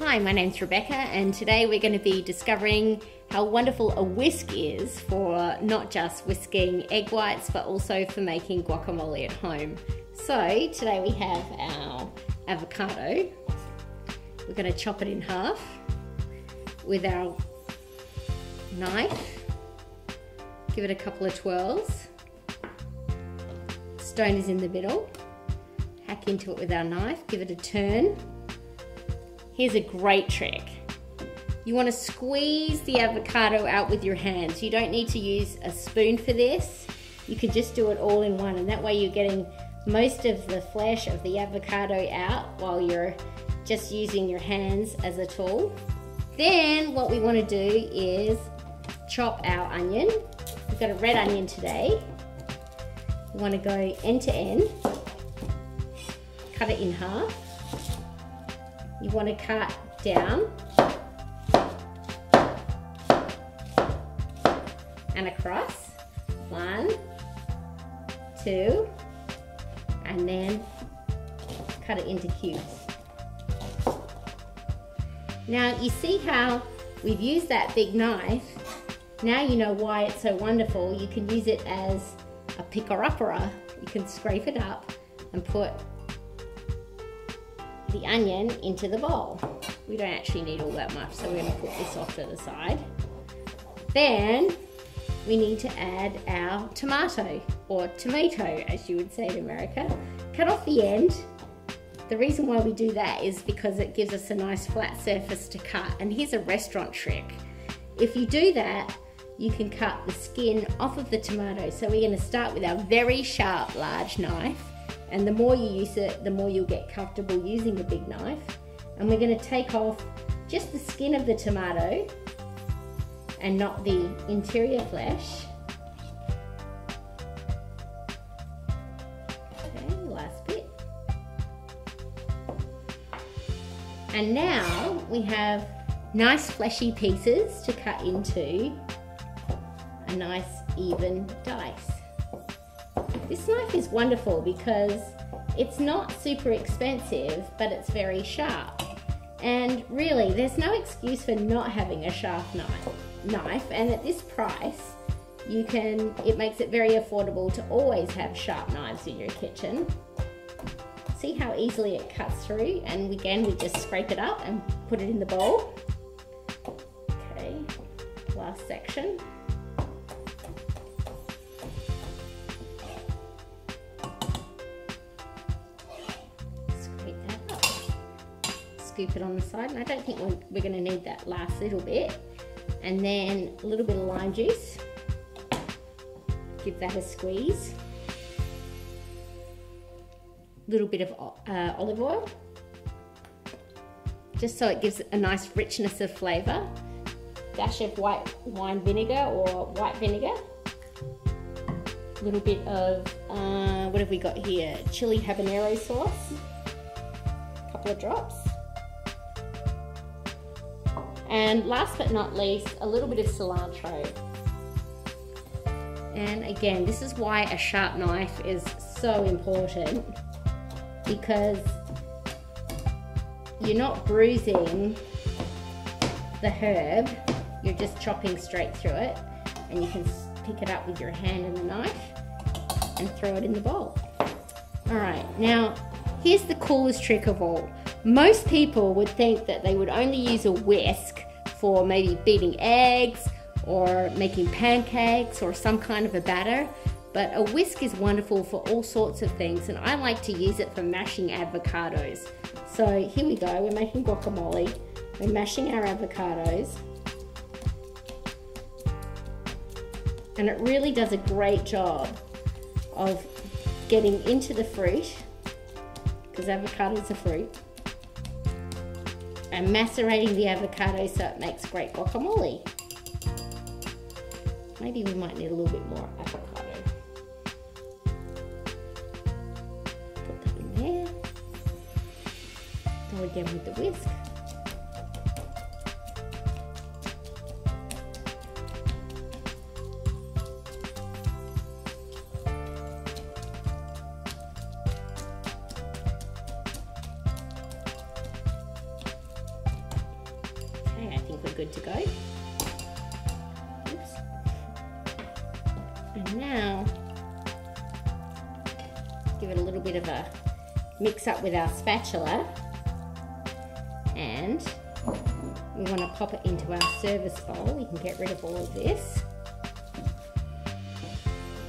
Hi, my name's Rebecca, and today we're going to be discovering how wonderful a whisk is for not just whisking egg whites but also for making guacamole at home. So today we have our avocado. We're going to chop it in half with our knife. Give it a couple of twirls. Stone is in the middle. Hack into it with our knife, give it a turn. Here's a great trick. You want to squeeze the avocado out with your hands. You don't need to use a spoon for this. You can just do it all in one, and that way you're getting most of the flesh of the avocado out while you're just using your hands as a tool. Then what we want to do is chop our onion. We've got a red onion today. We want to go end to end. Cut it in half. You want to cut down and across. 1, 2, and then cut it into cubes. Now you see how we've used that big knife. Now you know why it's so wonderful. You can use it as a picker-upper. You can scrape it up and put the onion into the bowl. We don't actually need all that much, so we're going to put this off to the side. Then we need to add our tomato, or tomato as you would say in America. Cut off the end. The reason why we do that is because it gives us a nice flat surface to cut. And here's a restaurant trick. If you do that, you can cut the skin off of the tomato. So we're going to start with our very sharp large knife. And the more you use it, the more you'll get comfortable using a big knife. And we're going to take off just the skin of the tomato and not the interior flesh. Okay, last bit. And now we have nice fleshy pieces to cut into a nice even dice. This knife is wonderful because it's not super expensive, but it's very sharp. And really, there's no excuse for not having a sharp knife. And at this price, it makes it very affordable to always have sharp knives in your kitchen. See how easily it cuts through? And again, we just scrape it up and put it in the bowl. Okay, last section. Scoop it on the side, and I don't think we're going to need that last little bit. And then a little bit of lime juice, give that a squeeze. A little bit of olive oil, just so it gives a nice richness of flavour. Dash of white wine vinegar or white vinegar. A little bit of what have we got here? Chili habanero sauce. A couple of drops. And last but not least, a little bit of cilantro. And again, this is why a sharp knife is so important, because you're not bruising the herb, you're just chopping straight through it, and you can pick it up with your hand and the knife and throw it in the bowl. All right, now here's the coolest trick of all. Most people would think that they would only use a whisk for maybe beating eggs or making pancakes or some kind of a batter, but a whisk is wonderful for all sorts of things, and I like to use it for mashing avocados. So here we go, we're making guacamole, we're mashing our avocados, and it really does a great job of getting into the fruit, because avocado is a fruit, and macerating the avocado so it makes great guacamole. Maybe we might need a little bit more avocado. Put that in there. Go again with the whisk. good to go. Oops. And now, give it a little bit of a mix up with our spatula, and we want to pop it into our service bowl. We can get rid of all of this.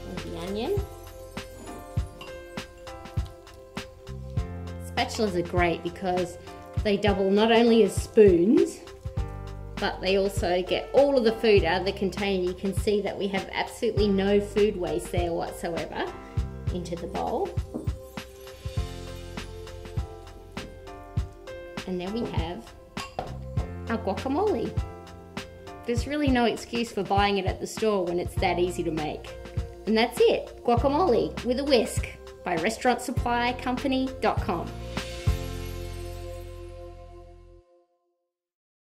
And the onion. Spatulas are great because they double not only as spoons, but they also get all of the food out of the container. You can see that we have absolutely no food waste there whatsoever into the bowl. And then we have our guacamole. There's really no excuse for buying it at the store when it's that easy to make. And that's it, guacamole with a whisk by restaurantsupplycompany.com.